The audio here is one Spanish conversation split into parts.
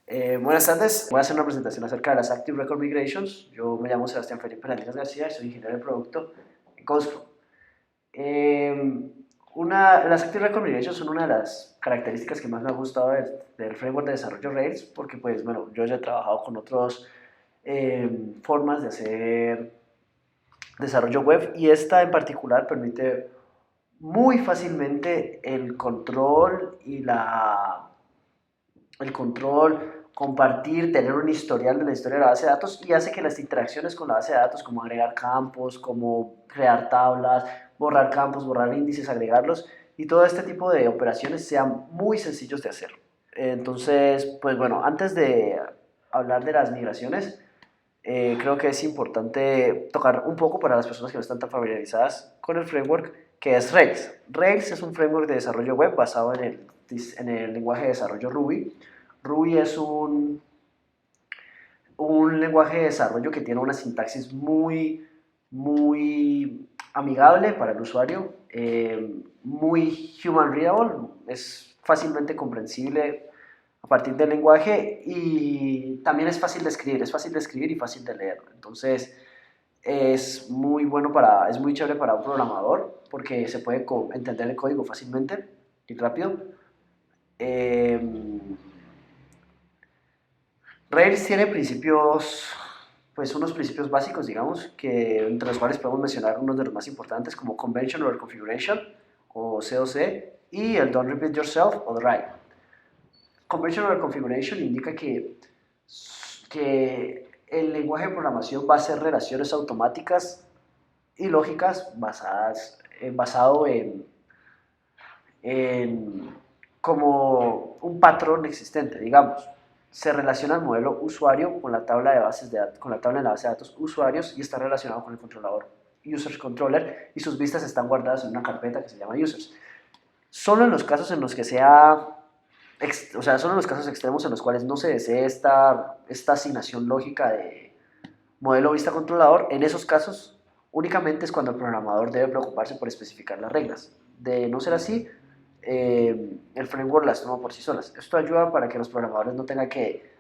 Buenas tardes, voy a hacer una presentación acerca de las Active Record Migrations. Yo me llamo Sebastián Felipe Hernández García y soy ingeniero de producto en Cosflow. Las Active Record Migrations son una de las características que más me ha gustado del framework de desarrollo Rails, porque pues bueno, yo ya he trabajado con otras formas de hacer desarrollo web y esta en particular permite muy fácilmente el control, compartir, tener un historial de la historia de la base de datos y hace que las interacciones con la base de datos, como agregar campos, como crear tablas, borrar campos, borrar índices, agregarlos y todo este tipo de operaciones sean muy sencillos de hacer. Entonces, pues bueno, antes de hablar de las migraciones, creo que es importante tocar un poco para las personas que no están tan familiarizadas con el framework, que es Rails. Rails es un framework de desarrollo web basado en el lenguaje de desarrollo Ruby. Ruby es un lenguaje de desarrollo que tiene una sintaxis muy amigable para el usuario, muy human readable, es fácilmente comprensible a partir del lenguaje y también es fácil de escribir y fácil de leer. Entonces es muy chévere para un programador porque se puede entender el código fácilmente y rápido. Eh, Rails tiene unos principios básicos, digamos, entre los cuales podemos mencionar unos de los más importantes como Convention Over Configuration o COC y el Don't Repeat Yourself o DRY. Convention Over Configuration indica que el lenguaje de programación va a hacer relaciones automáticas y lógicas basado en como un patrón existente, digamos. Se relaciona el modelo usuario con la tabla con la tabla de la base de datos usuarios y está relacionado con el controlador Users Controller y sus vistas están guardadas en una carpeta que se llama Users. Solo en los casos en los que solo en los casos extremos en los cuales no se desee esta asignación lógica de modelo vista controlador, en esos casos únicamente es cuando el programador debe preocuparse por especificar las reglas. De no ser así, el framework las toma por sí solas. Esto ayuda para que los programadores no tengan que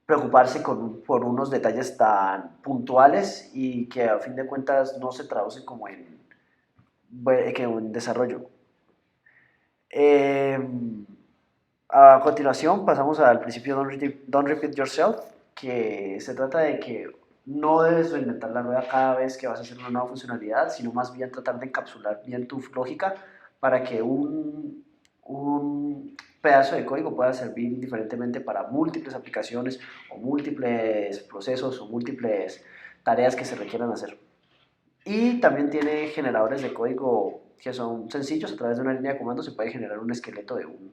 preocuparse por unos detalles tan puntuales y que a fin de cuentas no se traducen como en desarrollo. Eh, a continuación pasamos al principio Don't Repeat Yourself, que se trata de que no debes reinventar la rueda cada vez que vas a hacer una nueva funcionalidad, sino más bien tratar de encapsular bien tu lógica para que un pedazo de código pueda servir diferentemente para múltiples aplicaciones o múltiples procesos o múltiples tareas que se requieran hacer. Y también tiene generadores de código que son sencillos. A través de una línea de comando se puede generar un esqueleto de un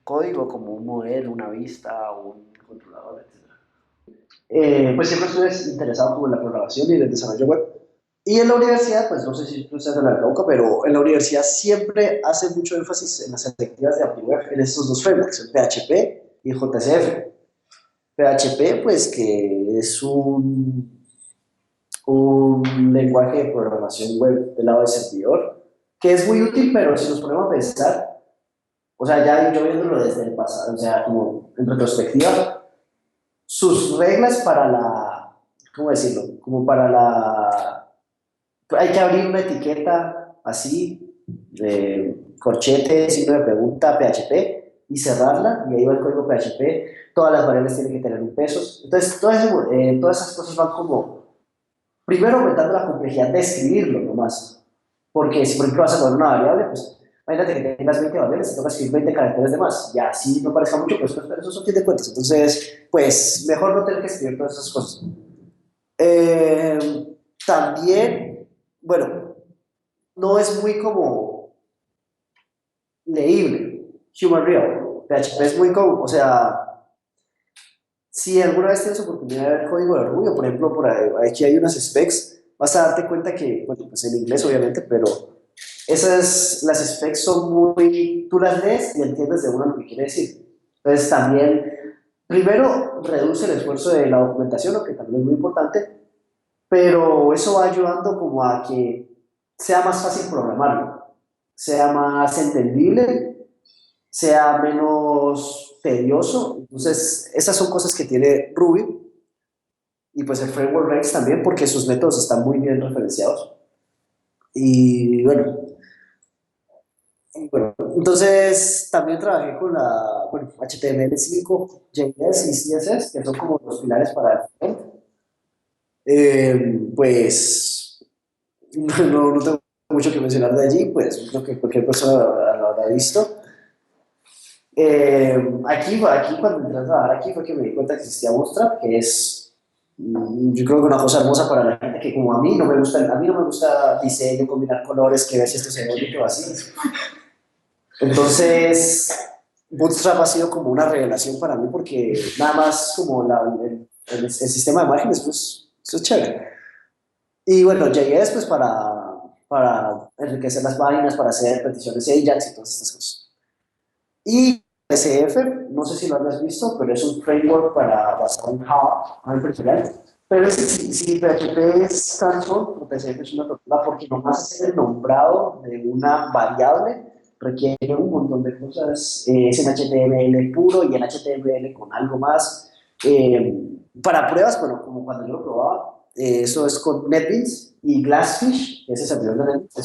código como un modelo, una vista, un controlador, etc. Pues siempre estuve interesado como en la programación y en el desarrollo web. Y en la universidad, pues no sé si tú estás en la Cauca, pero en la universidad siempre hace mucho énfasis en las selectivas de AppWeb en estos dos frameworks, el PHP y el JCF. PHP, pues que es un lenguaje de programación web del lado del servidor, que es muy útil, pero si nos ponemos a pensar, o sea, ya yo viéndolo desde el pasado, o sea, como en retrospectiva, sus reglas para ¿cómo decirlo? Como para hay que abrir una etiqueta así, de corchete, signo de pregunta, PHP, y cerrarla, y ahí va el código PHP, todas las variables tienen que tener un pesos. Entonces, todas esas cosas van como, primero aumentando la complejidad de escribirlo nomás, porque si por ejemplo vas a poner una variable, pues imagínate que tengas 20 variables y toca escribir 20 caracteres de más. Y así no parezca mucho, pues eso son fin de cuentas. Entonces, pues mejor no tener que escribir todas esas cosas. También, bueno, no es muy como leíble, Human Real. PHP es muy como, o sea, si alguna vez tienes oportunidad de ver código de Ruby, o por ejemplo, aquí hay unas specs, vas a darte cuenta que, bueno, pues en inglés obviamente, pero las specs son muy, tú las lees y entiendes de una lo que quiere decir. Entonces también, primero, reduce el esfuerzo de la documentación, lo que también es muy importante, pero eso va ayudando como a que sea más fácil programarlo, sea más entendible, sea menos tedioso. Entonces, esas son cosas que tiene Ruby y pues el framework Rails también porque sus métodos están muy bien referenciados. Y bueno, entonces también trabajé con bueno, HTML5, JS y CSS, que son como los pilares para el front. Pues no tengo mucho que mencionar de allí, pues creo que cualquier persona lo habrá visto. Aquí cuando entré a trabajar aquí fue que me di cuenta que existía Bootstrap, que es, yo creo que una cosa hermosa para la gente que como a mí no me gusta diseño, combinar colores, que ver si esto se ve bonito o así. Entonces, Bootstrap ha sido como una revelación para mí porque nada más como el sistema de márgenes, pues eso es chévere. Y bueno, JS pues para enriquecer las páginas, para hacer peticiones Ajax y todas estas cosas. Y SF, no sé si lo hayas visto, pero es un framework para basado en Java, a empresarial. Pero si PHP es cansón, PHP es una tortura porque nomás hacer el nombrado de una variable requiere un montón de cosas. Es en HTML puro y en HTML con algo más. Para pruebas, bueno, como cuando yo lo probaba, eso es con NetBeans y Glassfish, ese servidor de NetBeans,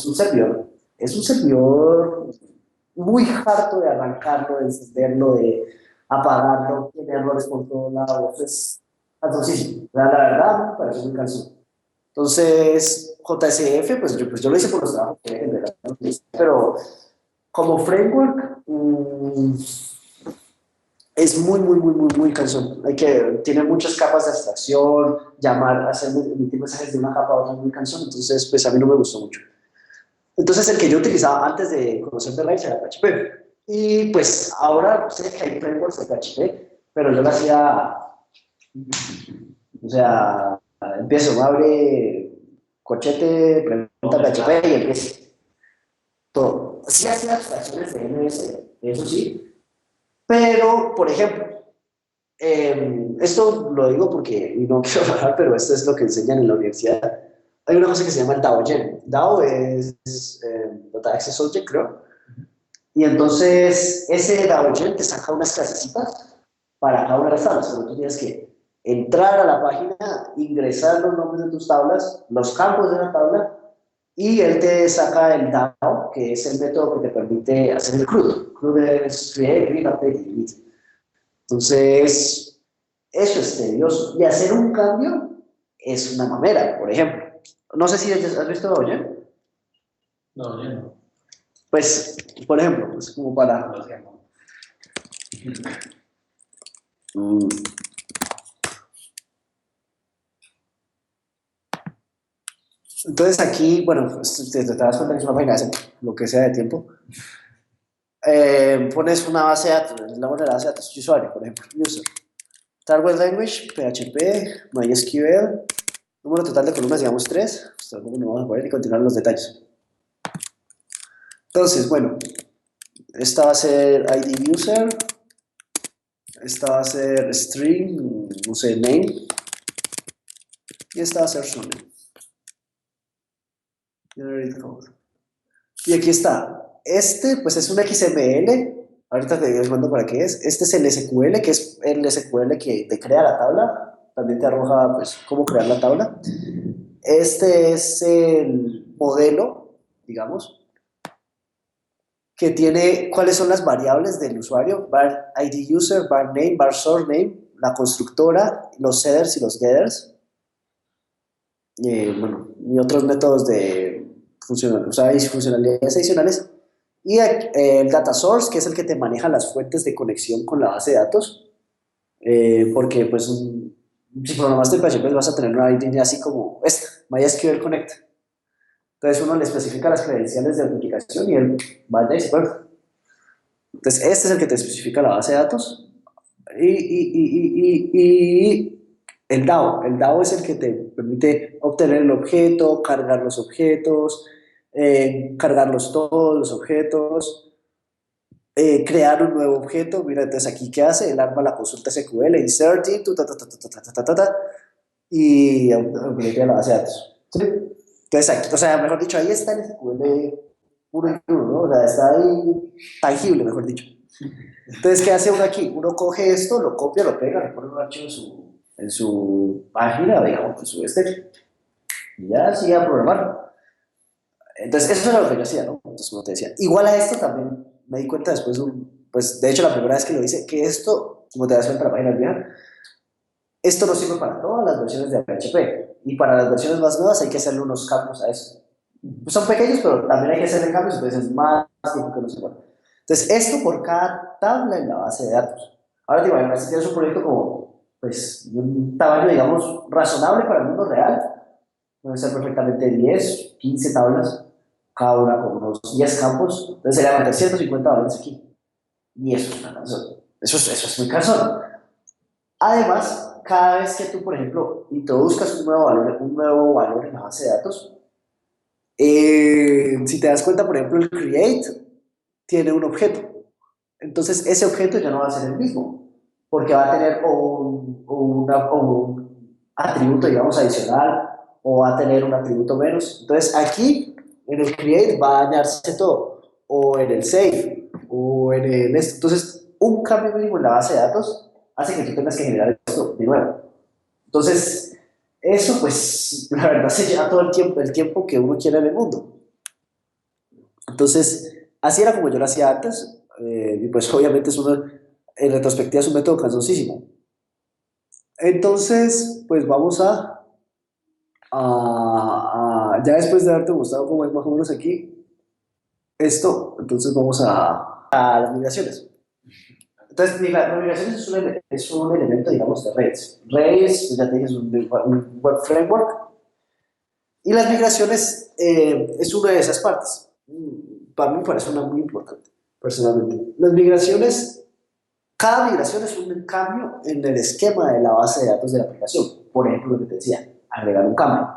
es un servidor muy harto de arrancarlo, de encenderlo, de apagarlo, tiene errores por todos lados, es cansosísimo. La verdad, me parece muy cansón. Entonces, JSF, pues yo lo hice por los trabajos que en verdad, pero como framework es muy cansón. Tiene muchas capas de abstracción, emitir mensajes de una capa a otra es muy cansón, entonces pues a mí no me gustó mucho. Entonces el que yo utilizaba antes de conocer de Rails era PHP. Y pues ahora sé que hay frameworks de PHP, pero yo lo hacía, o sea, empiezo, abre corchete, pregunta PHP y empiezo todo. Sí hacía abstracciones de MS, eso sí, pero por ejemplo, esto lo digo porque y no quiero bajar, pero esto es lo que enseñan en la universidad. Hay una cosa que se llama el DAO-Gen. DAO es Data Access Object, creo. Y entonces ese DAO-Gen te saca unas clasecitas para cada una de las tablas. Pero tú tienes que entrar a la página, ingresar los nombres de tus tablas, los campos de la tabla, y él te saca el DAO, que es el método que te permite hacer el CRUD. CRUD es Create, Read, Update y Delete. Entonces, eso es tedioso. Y hacer un cambio es una mamera, por ejemplo. No sé si has visto Oye. No, yo no. Pues, por ejemplo, pues como para. Mm, Entonces aquí, bueno, pues, te das cuenta que es una página de lo que sea de tiempo. Pones una base de datos, el nombre de la base de datos de usuario, por ejemplo, user. Target language, PHP, MySQL, número total de columnas, digamos 3. Pues tampoco nos vamos a poner y continuar los detalles. Entonces, bueno, esta va a ser ID user, esta va a ser string, no sé, name, y esta va a ser su name. Generate code. Y aquí está. Este, pues es un XML. Ahorita te mando para qué es. Este es el SQL, que es el SQL que te crea la tabla. También te arroja, pues, cómo crear la tabla. Este es el modelo, digamos, que tiene cuáles son las variables del usuario. Var ID user, var name, var source name, la constructora, los setters y los getters. Bueno, y otros métodos de funcionalidades adicionales. Y el data source, que es el que te maneja las fuentes de conexión con la base de datos, porque pues si programaste en PHP vas a tener una línea así como esta, MySQL Connect. Entonces uno le especifica las credenciales de autenticación y él vaya y se puede. Entonces este es el que te especifica la base de datos. Y el DAO. El DAO es el que te permite obtener el objeto, cargar los objetos, cargarlos todos los objetos, crear un nuevo objeto. Mira, entonces aquí, ¿qué hace? Él arma la consulta SQL, insert into, y update la base de datos. ¿Sí? Entonces, aquí, o sea, mejor dicho, ahí está el SQL puro y crudo, ¿no? O sea, está ahí tangible, mejor dicho. Entonces, ¿qué hace uno aquí? Uno coge esto, lo copia, lo pega, le pone un archivo en su página, digamos, en su y ya sigue a programar. Entonces, eso era lo que yo hacía, ¿no? Entonces, como te decía, igual a esto también me di cuenta después pues de hecho la primera vez que lo hice, que esto, como te das cuenta, la página es vieja, esto no sirve para todas las versiones de PHP. Y para las versiones más nuevas hay que hacerle unos cambios a eso. Pues son pequeños, pero también hay que hacerle cambios, entonces es más tiempo que no se puede. Entonces, esto por cada tabla en la base de datos. Ahora te imaginas, si tienes un proyecto como, pues, de un tamaño, digamos, razonable para el mundo real, pueden ser perfectamente 10, 15 tablas, cada una con unos 10 campos, entonces serían meter 150 valores aquí. Y eso es una canción. Eso es muy cansón. Además, cada vez que tú, por ejemplo, introduzcas un nuevo valor en la base de datos, si te das cuenta, por ejemplo, el create tiene un objeto. Entonces, ese objeto ya no va a ser el mismo, porque va a tener o un atributo, digamos, adicional, o va a tener un atributo menos. Entonces, aquí, en el create, va a dañarse todo, o en el save, o en el esto. Entonces, un cambio mínimo en la base de datos hace que tú tengas que generar esto de nuevo. Entonces, eso, pues, la verdad, se lleva todo el tiempo que uno quiera en el mundo. Entonces, así era como yo lo hacía antes, y pues obviamente en retrospectiva es un método cansosísimo. Entonces, pues vamos ya después de haberte mostrado cómo es más o menos aquí esto, entonces vamos a las migraciones. Entonces, las migraciones es un elemento, digamos, de redes. Redes, pues ya te dije, es un web framework, y las migraciones es una de esas partes. Para mí me parece una muy importante, personalmente. Las migraciones, cada migración es un cambio en el esquema de la base de datos de la aplicación. Por ejemplo, lo que te decía, agregar un cambio,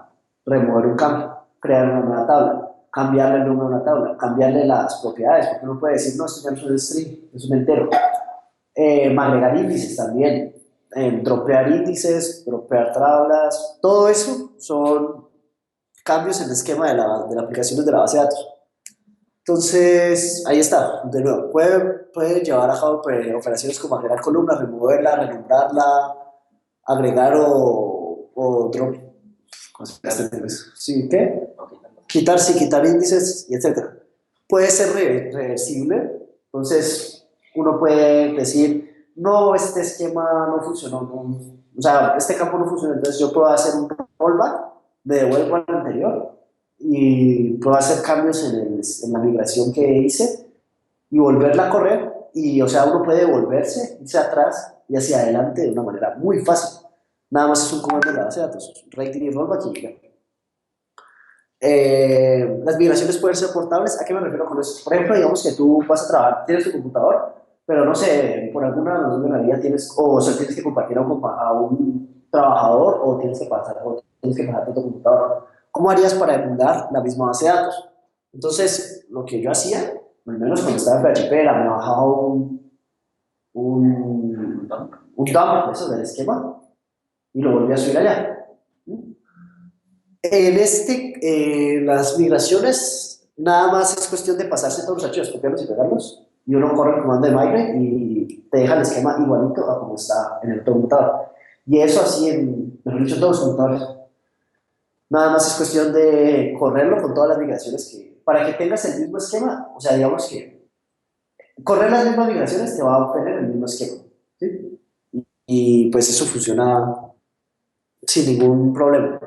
remover un cambio, crear una nueva tabla, cambiarle el número a una tabla, cambiarle las propiedades, porque uno puede decir, no, esto ya no es un string, es un entero. Agregar índices también, dropear índices, dropear tablas, todo eso son cambios en el esquema de la aplicación de la base de datos. Entonces, ahí está, de nuevo, puede llevar a cabo operaciones como agregar columnas, removerla, renombrarla, agregar o drop, ¿sí? ¿Qué? Quitar, sí, quitar índices, y etcétera. Puede ser reversible, entonces uno puede decir, no, este esquema no funcionó, o sea, este campo no funcionó, entonces yo puedo hacer un rollback, me devuelvo al anterior, y puedo hacer cambios en la migración que hice y volverla a correr. Y, o sea, uno puede volverse, irse atrás y hacia adelante de una manera muy fácil. Nada más es un comando de la base de datos, right y rollback y ya. Las migraciones pueden ser portables. ¿A qué me refiero con eso? Por ejemplo, digamos que tú vas a trabajar, tienes tu computador, pero no sé, por alguna razón de la vida tienes, o sea, tienes que compartir a un trabajador o tienes que pasar a tu computador. ¿Cómo harías para emular la misma base de datos? Entonces, lo que yo hacía, al menos cuando estaba en PHP, era me bajaba un dump, eso del esquema, y lo volvía a subir allá. Las migraciones, nada más es cuestión de pasarse todos los archivos, copiarlos y pegarlos, y uno corre el comando de migrate y te deja el esquema igualito a como está en el otro computador. Y eso así mejor dicho, todos los computadores. Nada más es cuestión de correrlo con todas las migraciones para que tengas el mismo esquema, o sea, digamos que correr las mismas migraciones te va a obtener el mismo esquema, ¿sí? Y pues eso funciona sin ningún problema.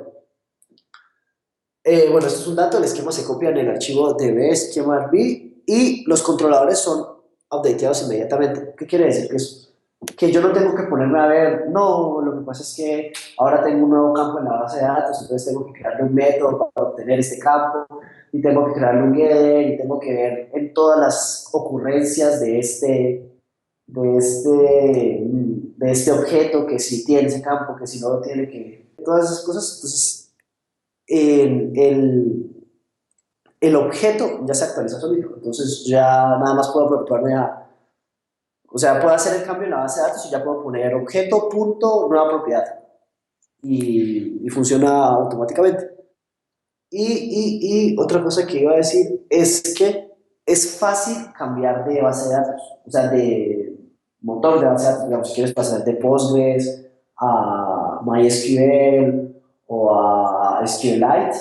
Bueno, esto es un dato, el esquema se copia en el archivo db esquema RB y los controladores son updateados inmediatamente. ¿Qué quiere decir? Que yo no tengo que ponerme a ver, no, lo que pasa es que ahora tengo un nuevo campo en la base de datos, entonces tengo que crearle un método para obtener este campo, y tengo que crearle un getter, y tengo que ver en todas las ocurrencias de este objeto, que si tiene ese campo, que si no lo tiene, que todas esas cosas. Entonces, el objeto ya se actualiza solito, entonces ya nada más puedo preocuparme o sea, puedo hacer el cambio en la base de datos y ya puedo poner objeto punto nueva propiedad y funciona automáticamente. Y otra cosa que iba a decir es que es fácil cambiar de base de datos, o sea, de motor de base de datos, digamos, si quieres pasar de Postgres a MySQL o a SQLite,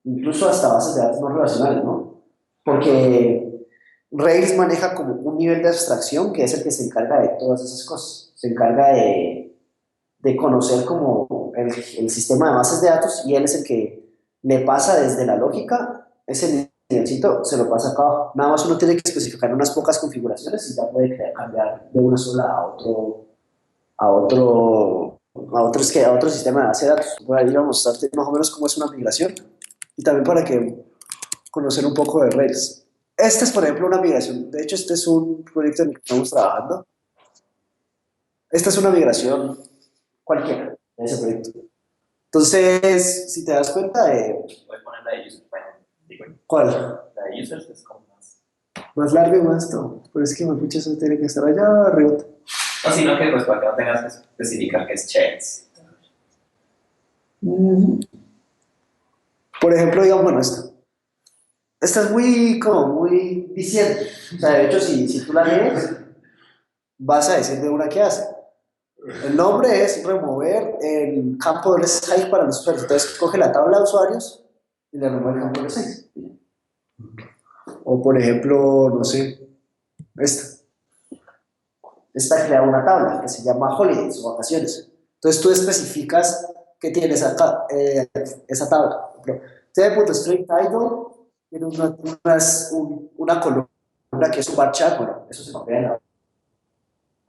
incluso hasta bases de datos no relacionales, ¿no? Porque Rails maneja como un nivel de abstracción que es el que se encarga de todas esas cosas, se encarga de conocer como el sistema de bases de datos y él es el que le pasa desde la lógica, ese nivelcito se lo pasa acá abajo. Nada más uno tiene que especificar unas pocas configuraciones y ya puede cambiar de una sola a otro sistema de base de datos. Voy a ir a mostrarte más o menos cómo es una migración y también para que conocer un poco de Rails. Esta es, por ejemplo, una migración. De hecho, este es un proyecto en el que estamos trabajando. Esta es una migración cualquiera de ese proyecto. Entonces, si te das cuenta de... Voy a poner la de users. Bueno, digo, ¿Cuál? la de users es como más. Más largo y más todo. Pero es que me pucha, eso tiene que estar allá arriba. No, sino que pues para que no tengas que especificar que es checks. Por ejemplo, digamos, bueno, esta es muy, como muy diciente. O sea, de hecho, si tú la lees, vas a decir de una qué hace. El nombre es remover el campo de RSI para los usuarios. Entonces, coge la tabla de usuarios y le remueve el campo de RSI. O, por ejemplo, no sé, esta. Esta crea una tabla que se llama holidays o vacaciones. Entonces, tú especificas qué tienes acá, esa tabla. T.string title tiene una columna que es un bar chart. Bueno, eso se copia en la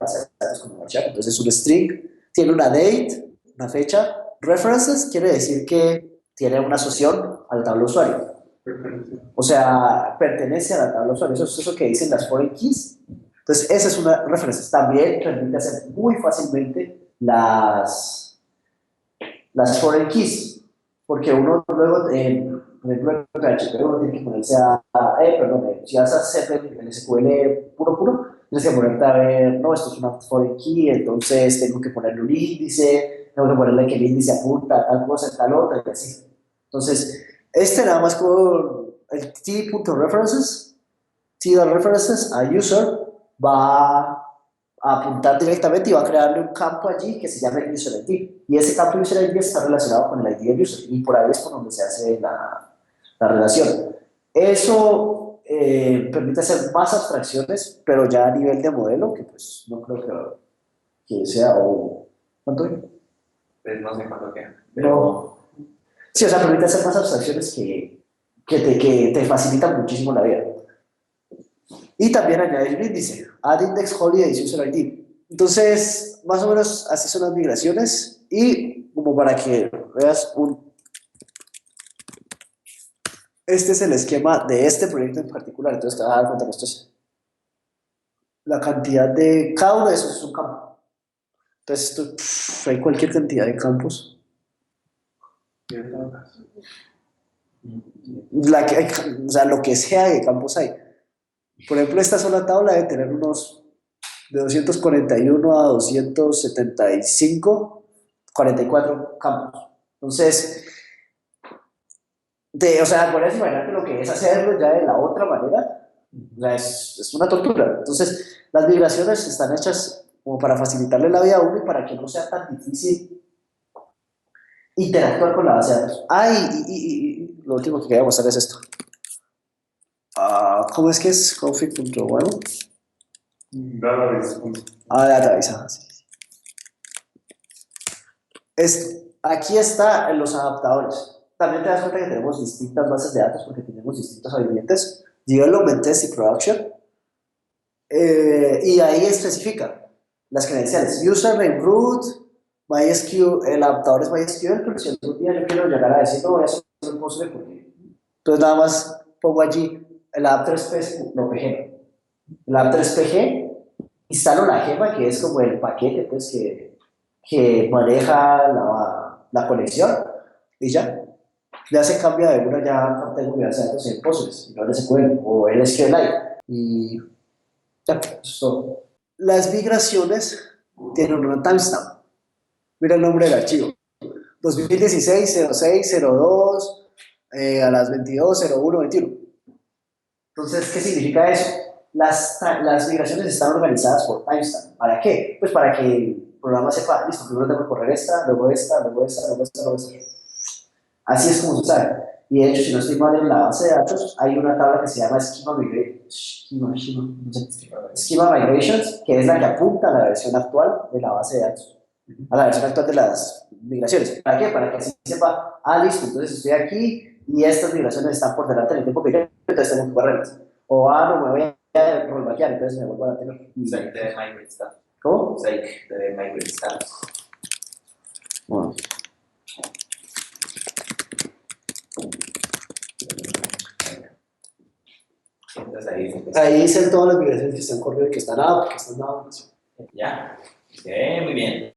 entonces es un string, tiene una date, una fecha, references quiere decir que tiene una asociación al tabla usuario, o sea, pertenece a la tabla usuario, eso es eso que dicen las foreign keys. Entonces esa es una referencia, también permite hacer muy fácilmente las foreign keys, porque uno luego, por ejemplo, en PHP uno tiene que ponerse si vas a hacer el SQL puro, tienes que ponerte a ver, no, esto es una foreign key, entonces tengo que ponerle un índice, tengo que ponerle que el índice apunta a tal cosa, a tal otra, y así. Entonces, nada más con el t.references, t.references a user va a apuntar directamente y va a crearle un campo allí que se llama el user ID. Y ese campo user ID está relacionado con el ID del user y por ahí es por donde se hace la relación. Eso permite hacer más abstracciones, pero ya a nivel de modelo, que pues no creo que sea o... ¿Cuánto? Pues no sé cuánto queda. No. Sí, o sea, permite hacer más abstracciones que te facilitan muchísimo la vida. Y también añadir un índice, add index holidays user ID. Entonces, más o menos así son las migraciones y como para que veas este es el esquema de este proyecto en particular, entonces te vas a dar cuenta que esto es la cantidad de, cada uno de esos es un campo. Entonces, hay cualquier cantidad de campos. O sea, lo que sea de campos hay. Por ejemplo, esta sola tabla debe tener unos de 241 a 275, 44 campos. Entonces, o sea, puedes imaginarte lo que es hacerlo ya de la otra manera. O sea, es una tortura. Entonces, las migraciones están hechas como para facilitarle la vida a uno y para que no sea tan difícil interactuar con la base de datos. Y lo último que quería mostrar es esto. ¿Cómo es que es? Config.well. Database. Database. Aquí están los adaptadores. También te das cuenta que tenemos distintas bases de datos porque tenemos distintos ambientes, development, test y production. Y ahí especifica las credenciales. Username, root, MySQL, el adaptador es MySQL, pero si algún día yo quiero llegar a decir, no voy a hacer un Postgre porque... Entonces nada más pongo allí el adapter es no, PG. El adapter es PG, instalo la gema, que es como el paquete pues, que maneja la conexión, y ya. Ya se cambia de una, ya tengo mi base de datos en Postgres, y no en SQL o en SQLite. Y ya, eso es todo. Las migraciones tienen una timestamp. Mira el nombre del archivo. 2016 06 02 a las 22 01 21. Entonces, ¿qué significa eso? Las migraciones están organizadas por timestamp. ¿Para qué? Pues para que el programa sepa, listo, primero tengo que correr esta, luego esta, luego esta, luego esta, luego esta. Así es como se usa. Y de hecho, si no estoy mal en la base de datos, hay una tabla que se llama Schema Migrations, que es la que apunta a la versión actual de la base de datos, a la versión actual de las migraciones. ¿Para qué? Para que así sepa, listo, entonces estoy aquí y estas migraciones están por delante del tiempo que yo, entonces tengo que correrlas. O, no, me voy a rollbackear, entonces me vuelvo a tener. Sake debe migrate status. ¿Cómo? Sake debe migrate status. Bueno. Entonces ahí dice que Ahí dicen todas las migraciones que están corriendo, que están out, que están down. ya. Ok, muy bien.